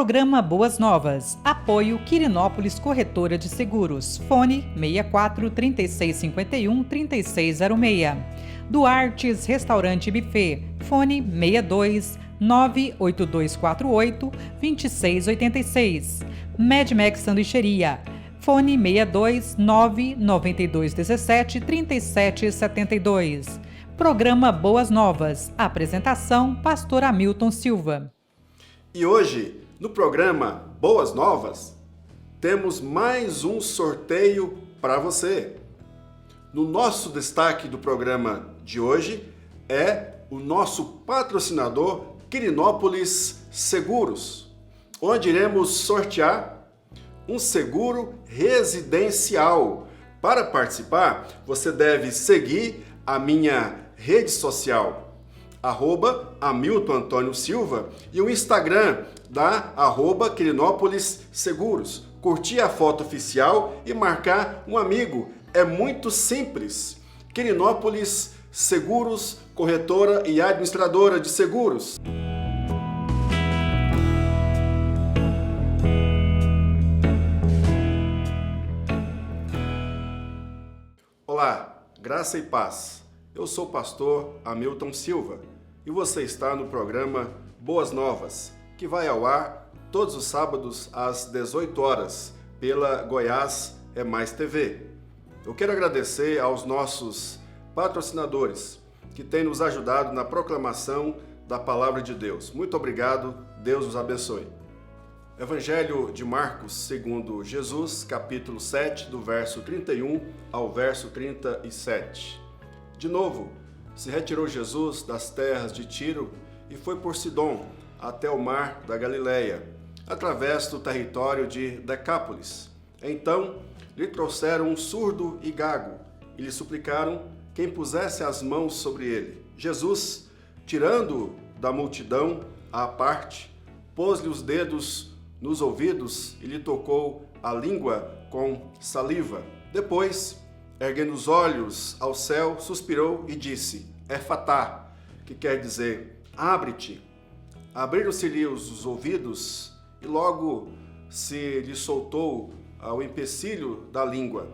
Programa Boas Novas. Apoio Quirinópolis Corretora de Seguros. Fone 64 3651 3606. Duartes Restaurante e Buffet. Fone 62 98248 2686. Medmex Sanduicheria. Fone 62 99217 3772. Programa Boas Novas. Apresentação: Pastor Hamilton Silva. E hoje, no programa Boas Novas, temos mais um sorteio para você. No nosso destaque do programa de hoje é o nosso patrocinador Quirinópolis Seguros, onde iremos sortear um seguro residencial. Para participar, você deve seguir a minha rede social, @Hamilton Antônio Silva, e o Instagram da @Quirinópolis Seguros. Curtir a foto oficial e marcar um amigo. É muito simples. Quirinópolis Seguros, corretora e administradora de seguros. Olá, graça e paz. Eu sou o pastor Hamilton Silva e você está no programa Boas Novas, que vai ao ar todos os sábados às 18 horas pela Goiás é Mais TV. Eu quero agradecer aos nossos patrocinadores que têm nos ajudado na proclamação da Palavra de Deus. Muito obrigado, Deus os abençoe. Evangelho de Marcos, segundo Jesus, capítulo 7, do verso 31 ao verso 37. De novo, se retirou Jesus das terras de Tiro e foi por Sidom até o mar da Galileia, através do território de Decápolis. Então, lhe trouxeram um surdo e gago e lhe suplicaram quem pusesse as mãos sobre ele. Jesus, tirando-o da multidão à parte, pôs-lhe os dedos nos ouvidos e lhe tocou a língua com saliva. Depois, erguendo os olhos ao céu, suspirou e disse: Efatá, que quer dizer, abre-te. Abriram-se-lhe os ouvidos e logo se lhe soltou o empecilho da língua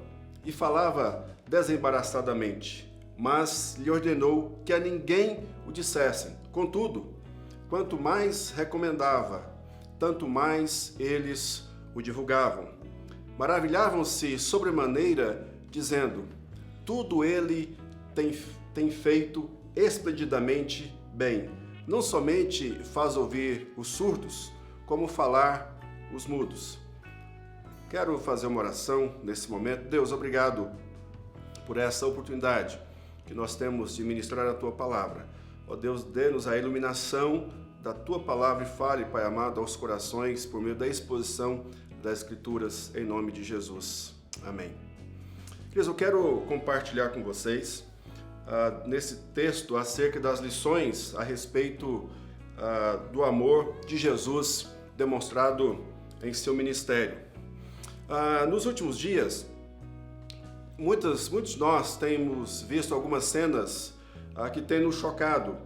e falava desembaraçadamente, mas lhe ordenou que a ninguém o dissessem. Contudo, quanto mais recomendava, tanto mais eles o divulgavam. Maravilhavam-se sobremaneira, dizendo: tudo ele tem feito esplendidamente bem. Não somente faz ouvir os surdos, como falar os mudos. Quero fazer uma oração nesse momento. Deus, obrigado por essa oportunidade que nós temos de ministrar a Tua Palavra. Ó Deus, dê-nos a iluminação da Tua Palavra e fale, Pai amado, aos corações por meio da exposição das Escrituras, em nome de Jesus. Amém. Queridos, eu quero compartilhar com vocês nesse texto acerca das lições a respeito do amor de Jesus demonstrado em seu ministério. Nos últimos dias, muitos de nós temos visto algumas cenas que têm nos chocado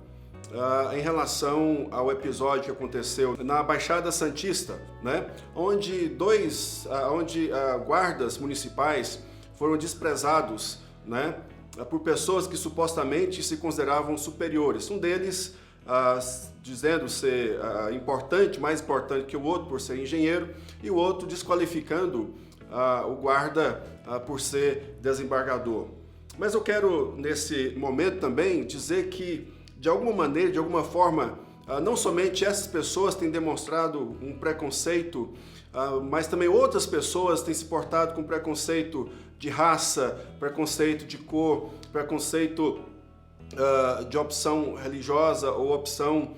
em relação ao episódio que aconteceu na Baixada Santista, né? onde guardas municipais foram desprezados, né? por pessoas que supostamente se consideravam superiores. Um deles dizendo ser mais importante que o outro por ser engenheiro, e o outro desqualificando o guarda por ser desembargador. Mas eu quero, nesse momento também, dizer que, de alguma maneira, de alguma forma, não somente essas pessoas têm demonstrado um preconceito, mas também outras pessoas têm se portado com preconceito de raça, preconceito de cor, preconceito de opção religiosa ou opção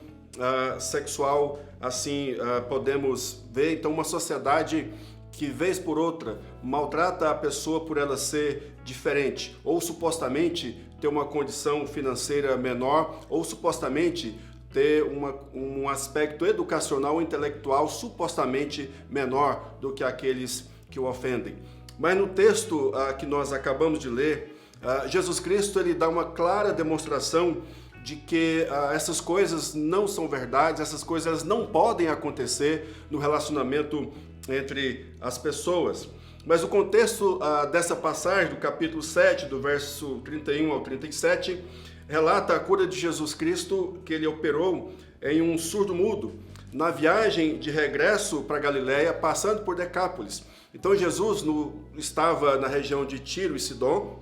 sexual. Assim, podemos ver, então, uma sociedade que, vez por outra, maltrata a pessoa por ela ser diferente, ou supostamente ter uma condição financeira menor, ou supostamente ter um aspecto educacional ou intelectual supostamente menor do que aqueles que o ofendem. Mas no texto que nós acabamos de ler, Jesus Cristo ele dá uma clara demonstração de que essas coisas não são verdades, essas coisas não podem acontecer no relacionamento entre as pessoas. Mas o contexto dessa passagem, do capítulo 7, do verso 31 ao 37, relata a cura de Jesus Cristo, que ele operou em um surdo-mudo, na viagem de regresso para Galiléia, passando por Decápolis. Então Jesus estava na região de Tiro e Sidom,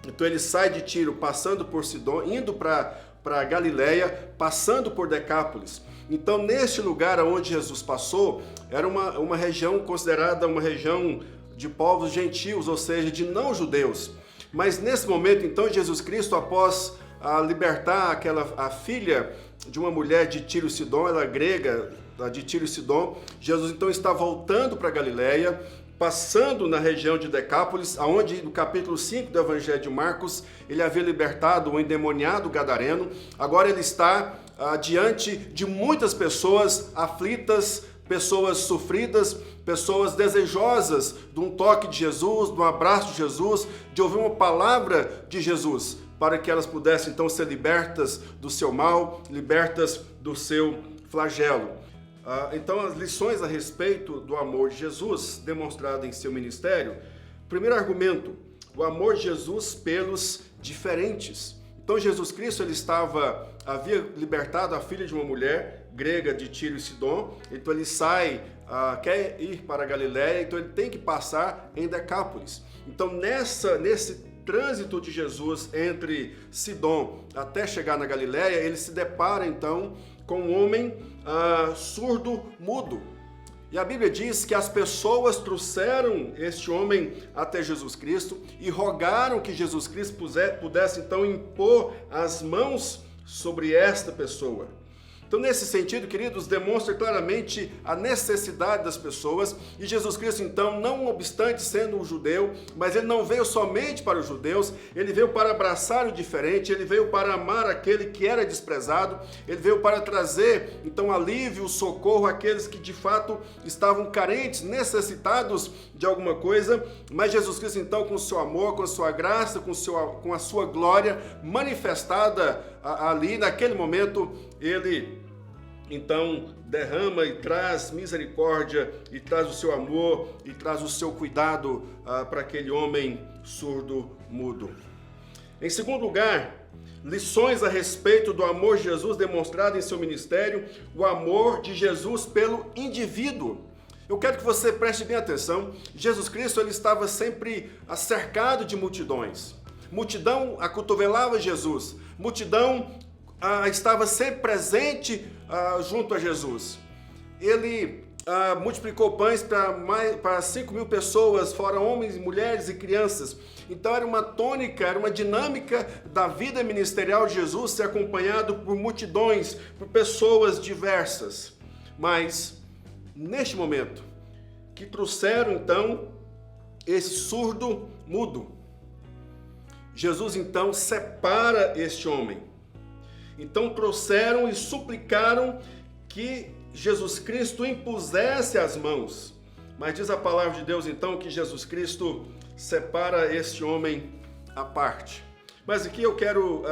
então ele sai de Tiro, passando por Sidom, indo para Galiléia, passando por Decápolis. Então, neste lugar onde Jesus passou, era uma região considerada uma região de povos gentios, ou seja, de não-judeus. Mas nesse momento, então, Jesus Cristo, após libertar a filha de uma mulher de Tiro e Sidom, ela é grega, de Tiro e Sidom, Jesus então está voltando para Galiléia, passando na região de Decápolis, onde no capítulo 5 do Evangelho de Marcos, ele havia libertado o endemoniado gadareno. Agora ele está diante de muitas pessoas aflitas, pessoas sofridas, pessoas desejosas de um toque de Jesus, de um abraço de Jesus, de ouvir uma palavra de Jesus, para que elas pudessem então ser libertas do seu mal, libertas do seu flagelo. Então, as lições a respeito do amor de Jesus, demonstrado em seu ministério. Primeiro argumento, o amor de Jesus pelos diferentes. Então, Jesus Cristo havia libertado a filha de uma mulher grega de Tiro e Sidom. Então, ele quer ir para a Galiléia, então ele tem que passar em Decápolis. Então, nesse trânsito de Jesus entre Sidom até chegar na Galiléia, ele se depara então com um homem surdo-mudo. E a Bíblia diz que as pessoas trouxeram este homem até Jesus Cristo e rogaram que Jesus Cristo pudesse então impor as mãos sobre esta pessoa. Então, nesse sentido, queridos, demonstra claramente a necessidade das pessoas. E Jesus Cristo, então, não obstante sendo um judeu, mas ele não veio somente para os judeus, ele veio para abraçar o diferente, ele veio para amar aquele que era desprezado, ele veio para trazer, então, alívio, socorro àqueles que, de fato, estavam carentes, necessitados de alguma coisa. Mas Jesus Cristo, então, com o seu amor, com a sua graça, com a sua glória manifestada ali, naquele momento, ele então derrama e traz misericórdia, e traz o seu amor, e traz o seu cuidado para aquele homem surdo-mudo. Em segundo lugar, lições a respeito do amor de Jesus demonstrado em seu ministério, o amor de Jesus pelo indivíduo. Eu quero que você preste bem atenção. Jesus Cristo ele estava sempre cercado de multidões. Multidão acotovelava Jesus. Multidão estava sempre presente junto a Jesus. Ele multiplicou pães para 5.000 pessoas, fora homens, mulheres e crianças. Então era uma tônica, era uma dinâmica da vida ministerial de Jesus ser acompanhado por multidões, por pessoas diversas. Mas, neste momento, que trouxeram então esse surdo-mudo, Jesus então separa este homem. Então trouxeram e suplicaram que Jesus Cristo impusesse as mãos. Mas diz a palavra de Deus então que Jesus Cristo separa este homem à parte. Mas aqui eu quero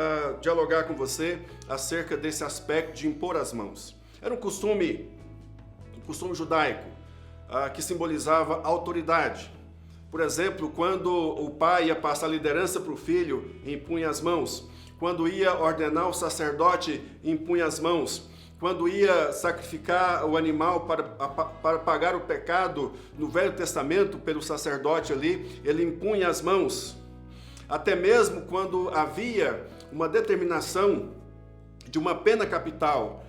dialogar com você acerca desse aspecto de impor as mãos. Era um costume judaico que simbolizava autoridade. Por exemplo, quando o pai ia passar liderança para o filho, impunha as mãos. Quando ia ordenar o sacerdote, impunha as mãos. Quando ia sacrificar o animal para pagar o pecado no Velho Testamento pelo sacerdote ali, ele impunha as mãos. Até mesmo quando havia uma determinação de uma pena capital,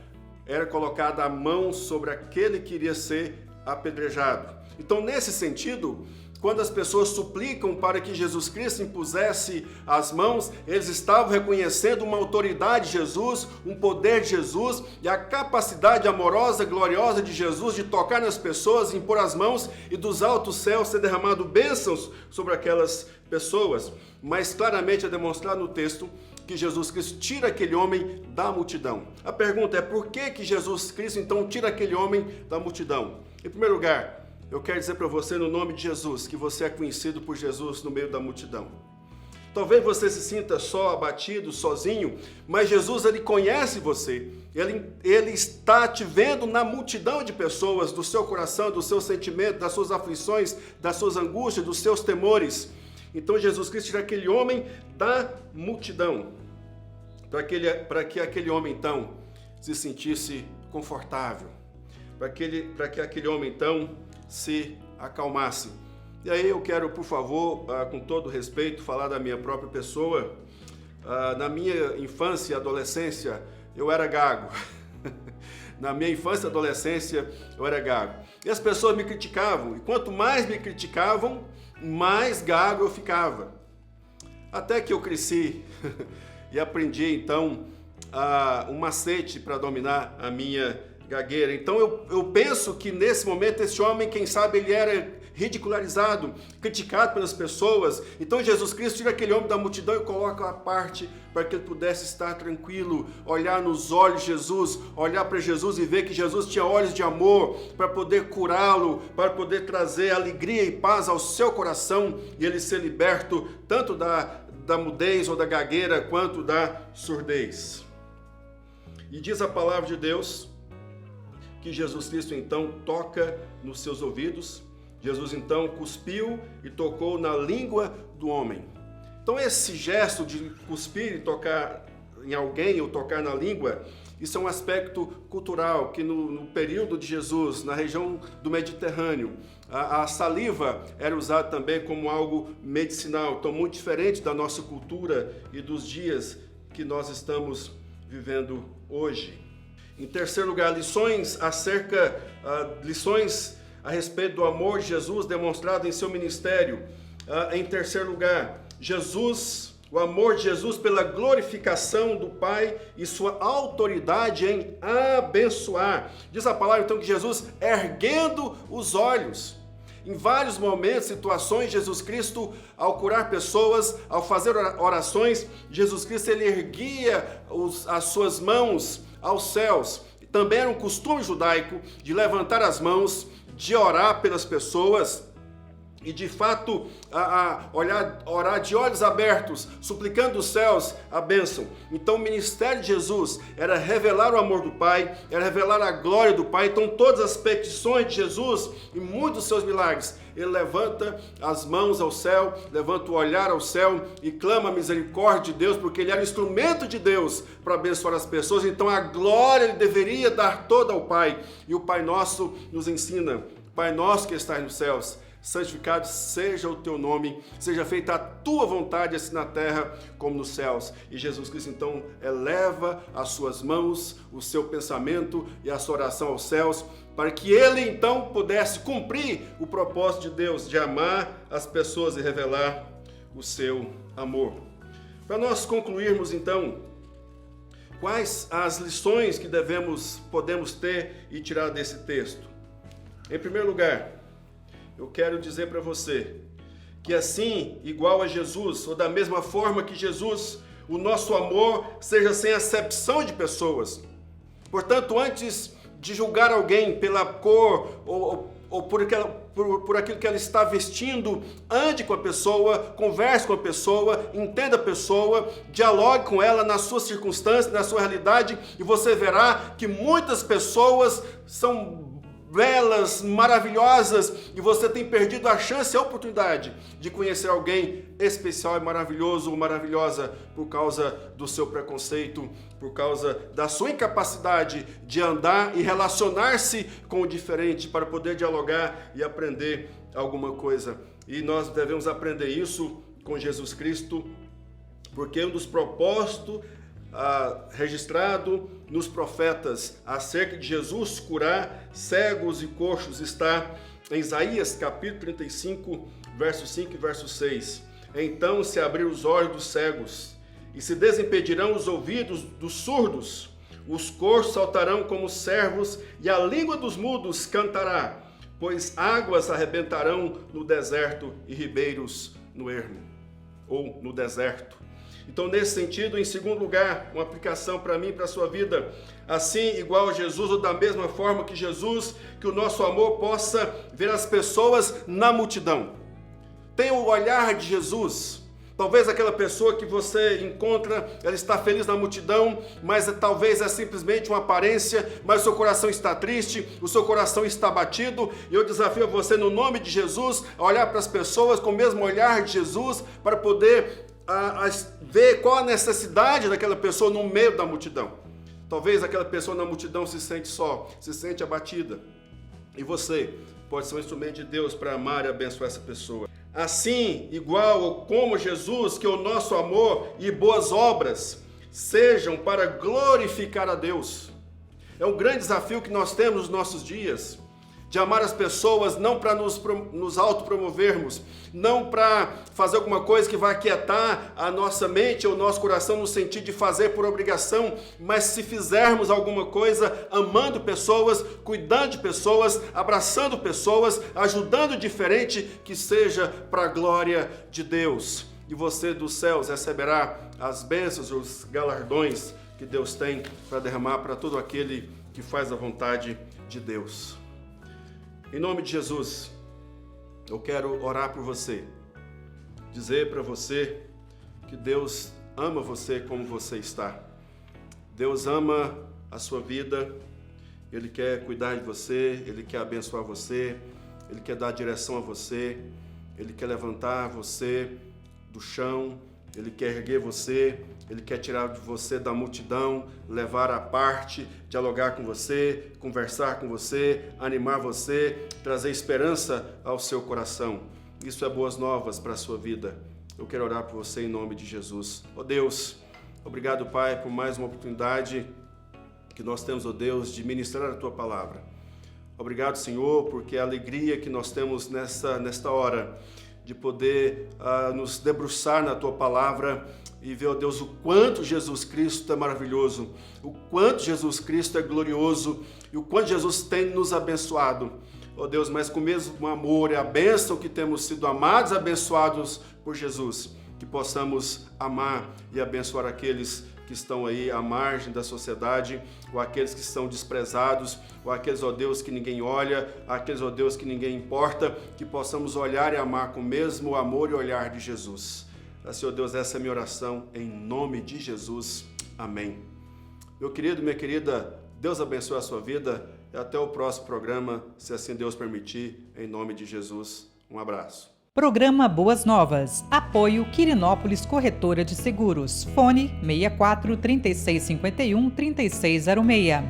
era colocada a mão sobre aquele que iria ser apedrejado. Então, nesse sentido, quando as pessoas suplicam para que Jesus Cristo impusesse as mãos, eles estavam reconhecendo uma autoridade de Jesus, um poder de Jesus e a capacidade amorosa, gloriosa de Jesus de tocar nas pessoas, impor as mãos e dos altos céus ser derramado bênçãos sobre aquelas pessoas. Mas claramente é demonstrado no texto que Jesus Cristo tira aquele homem da multidão. A pergunta é por que Jesus Cristo então tira aquele homem da multidão? Em primeiro lugar, eu quero dizer para você, no nome de Jesus, que você é conhecido por Jesus no meio da multidão. Talvez você se sinta só, abatido, sozinho, mas Jesus, Ele conhece você. Ele está te vendo na multidão de pessoas, do seu coração, do seu sentimento, das suas aflições, das suas angústias, dos seus temores. Então Jesus Cristo era aquele homem da multidão, para que aquele homem então se sentisse confortável, para que aquele homem então se acalmasse. E aí eu quero, por favor, com todo respeito, falar da minha própria pessoa. Na minha infância e adolescência, eu era gago. Na minha infância e adolescência, eu era gago. E as pessoas me criticavam, e quanto mais me criticavam, mais gago eu ficava. Até que eu cresci e aprendi, então, um macete para dominar a minha gagueira. Então eu penso que nesse momento esse homem, quem sabe, ele era ridicularizado, criticado pelas pessoas. Então Jesus Cristo tira aquele homem da multidão e coloca à parte para que ele pudesse estar tranquilo, olhar nos olhos de Jesus, olhar para Jesus e ver que Jesus tinha olhos de amor para poder curá-lo, para poder trazer alegria e paz ao seu coração e ele ser liberto tanto da mudez ou da gagueira quanto da surdez. E diz a palavra de Deus que Jesus Cristo então toca nos seus ouvidos. Jesus então cuspiu e tocou na língua do homem. Então esse gesto de cuspir e tocar em alguém ou tocar na língua, isso é um aspecto cultural que no período de Jesus, na região do Mediterrâneo, a saliva era usada também como algo medicinal, então muito diferente da nossa cultura e dos dias que nós estamos vivendo hoje. Em terceiro lugar, lições a respeito do amor de Jesus demonstrado em seu ministério. Em terceiro lugar, o amor de Jesus pela glorificação do Pai e sua autoridade em abençoar. Diz a palavra então que Jesus erguendo os olhos. Em vários momentos, situações, Jesus Cristo, ao curar pessoas, ao fazer orações, Jesus Cristo ele erguia as suas mãos aos céus. Também era um costume judaico de levantar as mãos, de orar pelas pessoas e de fato orar de olhos abertos, suplicando os céus a bênção. Então o ministério de Jesus era revelar o amor do Pai, era revelar a glória do Pai. Então todas as petições de Jesus e muitos dos seus milagres, ele levanta as mãos ao céu, levanta o olhar ao céu e clama a misericórdia de Deus, porque ele era instrumento de Deus para abençoar as pessoas. Então a glória ele deveria dar toda ao Pai. E o Pai Nosso nos ensina: Pai nosso que estás nos céus, santificado seja o teu nome, seja feita a tua vontade, assim na terra como nos céus. E Jesus Cristo então eleva as suas mãos, o seu pensamento e a sua oração aos céus, para que ele então pudesse cumprir o propósito de Deus, de amar as pessoas e revelar o seu amor. Para nós concluirmos então, quais as lições que podemos ter e tirar desse texto? Em primeiro lugar, eu quero dizer para você que assim, igual a Jesus, ou da mesma forma que Jesus, o nosso amor seja sem acepção de pessoas. Portanto, antes de julgar alguém pela cor ou por aquilo que ela está vestindo, ande com a pessoa, converse com a pessoa, entenda a pessoa, dialogue com ela nas suas circunstâncias, na sua realidade, e você verá que muitas pessoas são belas, maravilhosas, e você tem perdido a chance e a oportunidade de conhecer alguém especial e maravilhoso ou maravilhosa por causa do seu preconceito, por causa da sua incapacidade de andar e relacionar-se com o diferente para poder dialogar e aprender alguma coisa. E nós devemos aprender isso com Jesus Cristo, porque um dos propósitos registrado nos profetas acerca de Jesus curar cegos e coxos está em Isaías capítulo 35, verso 5 e verso 6. Então se abriram os olhos dos cegos e se desimpedirão os ouvidos dos surdos, os coxos saltarão como servos e a língua dos mudos cantará, pois águas arrebentarão no deserto e ribeiros no ermo, ou no deserto. Então, nesse sentido, em segundo lugar, uma aplicação para mim e para a sua vida, assim, igual a Jesus, ou da mesma forma que Jesus, que o nosso amor possa ver as pessoas na multidão. Tenha o olhar de Jesus, Talvez aquela pessoa que você encontra, ela está feliz na multidão, mas talvez é simplesmente uma aparência, mas o seu coração está triste, o seu coração está batido, e eu desafio você no nome de Jesus a olhar para as pessoas com o mesmo olhar de Jesus, para poder ver qual a necessidade daquela pessoa no meio da multidão. Talvez aquela pessoa na multidão se sente só, se sente abatida, e você pode ser um instrumento de Deus para amar e abençoar essa pessoa. Assim, igual ou como Jesus, que o nosso amor e boas obras sejam para glorificar a Deus. É um grande desafio que nós temos nos nossos dias, de amar as pessoas não para nos autopromovermos, não para fazer alguma coisa que vai aquietar a nossa mente ou o nosso coração no sentido de fazer por obrigação, mas se fizermos alguma coisa amando pessoas, cuidando de pessoas, abraçando pessoas, ajudando o diferente, que seja para a glória de Deus. E você dos céus receberá as bênçãos e os galardões que Deus tem para derramar para todo aquele que faz a vontade de Deus. Em nome de Jesus, eu quero orar por você, dizer para você que Deus ama você como você está. Deus ama a sua vida, Ele quer cuidar de você, Ele quer abençoar você, Ele quer dar direção a você, Ele quer levantar você do chão, Ele quer erguer você, Ele quer tirar você da multidão, levar à parte, dialogar com você, conversar com você, animar você, trazer esperança ao seu coração. Isso é boas novas para a sua vida. Eu quero orar por você em nome de Jesus. Ó Deus, obrigado, Pai, por mais uma oportunidade que nós temos, ó Deus, de ministrar a Tua palavra. Obrigado, Senhor, porque a alegria que nós temos nesta hora de poder nos debruçar na Tua palavra e ver, ó Deus, o quanto Jesus Cristo é maravilhoso, o quanto Jesus Cristo é glorioso e o quanto Jesus tem nos abençoado. Ó Deus, mas com o mesmo amor e a bênção que temos sido amados, abençoados por Jesus, que possamos amar e abençoar aqueles que estão aí à margem da sociedade, ou aqueles que são desprezados, ou aqueles, ó Deus, que ninguém olha, aqueles, ó Deus, que ninguém importa, que possamos olhar e amar com o mesmo amor e olhar de Jesus. Senhor Deus, essa é a minha oração, em nome de Jesus. Amém. Meu querido, minha querida, Deus abençoe a sua vida e até o próximo programa, se assim Deus permitir, em nome de Jesus. Um abraço. Programa Boas Novas. Apoio Quirinópolis Corretora de Seguros. Fone 64 3651 3606.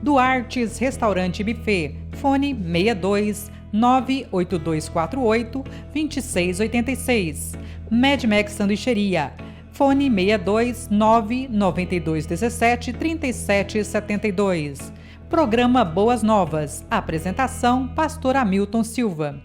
Duartes Restaurante e Buffet. Fone 62 98248 2686. Medmex Sanduicheria. Fone 62 99217 3772. Programa Boas Novas. Apresentação: Pastor Hamilton Silva.